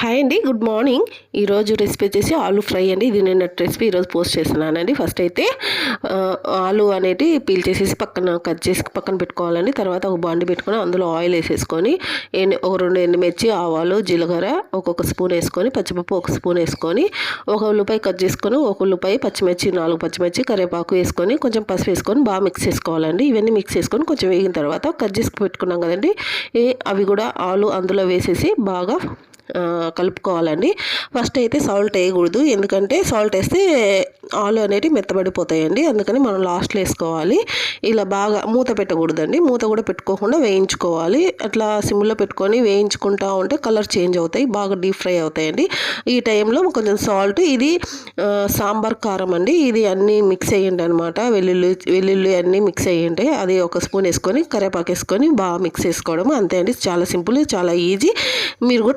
Hi అండి, good morning. ఈరోజు recipe వచ్చేసి ఆలూ ఫ్రై అండి. ఇది నేను రెసిపీ ఈరోజు పోస్ట్ చేస్తున్నానండి. ఫస్ట్ అయితే ఆలూ అనేది పీల్ చేసేసి పక్కన కట్ చేసి పక్కన పెట్టుకోవాలండి. తర్వాత ఒక బాండి పెట్టుకొని అందులో ఆయిల్ వేసేసుకొని ఒక 2 ఎండుమిర్చి, ఆవాలు, జీలకర్ర ఒక్కొక్క స్పూన్ వేసుకొని, పచ్చిపప్పు ఒక స్పూన్ వేసుకొని, ఒక ఉల్లిపాయ కట్ చేసుకొని, ఒక ఉల్లిపాయ, పచ్చిమిర్చి 4 పచ్చిమిర్చి, కరివేపాకు వేసుకొని, కొంచెం పసుపు వేసుకొని బాగా మిక్స్ చేసుకోవాలండి. ఇవన్నీ మిక్స్ చేసుకొని కొంచెం వేగిన తర్వాత కట్ చేసి పెట్టుకున్నాం కదండి, అవి కూడా ఆలు అందులో వేసేసి బాగా కలుపుకోవాలండి. ఫస్ట్ అయితే సాల్ట్ వేయకూడదు, ఎందుకంటే సాల్ట్ వేస్తే ఆలు అనేవి మెత్తబడిపోతాయండి. అందుకని మనం లాస్ట్లో వేసుకోవాలి. ఇలా బాగా మూత పెట్టకూడదండి, మూత కూడా పెట్టుకోకుండా వేయించుకోవాలి. అట్లా సిమ్లో పెట్టుకొని వేయించుకుంటూ ఉంటే కలర్ చేంజ్ అవుతాయి, బాగా డీప్ ఫ్రై అవుతాయండి. ఈ టైంలో కొంచెం సాల్ట్, ఇది సాంబార్ కారం అండి, ఇది అన్నీ మిక్స్ అయ్యండి అనమాట. వెల్లుల్లి అన్నీ మిక్స్ అయ్యండి. అది ఒక స్పూన్ వేసుకొని కరివేపాకు వేసుకొని బాగా మిక్స్ చేసుకోవడం అంతే అండి. చాలా సింపుల్, చాలా ఈజీ. మీరు కూడా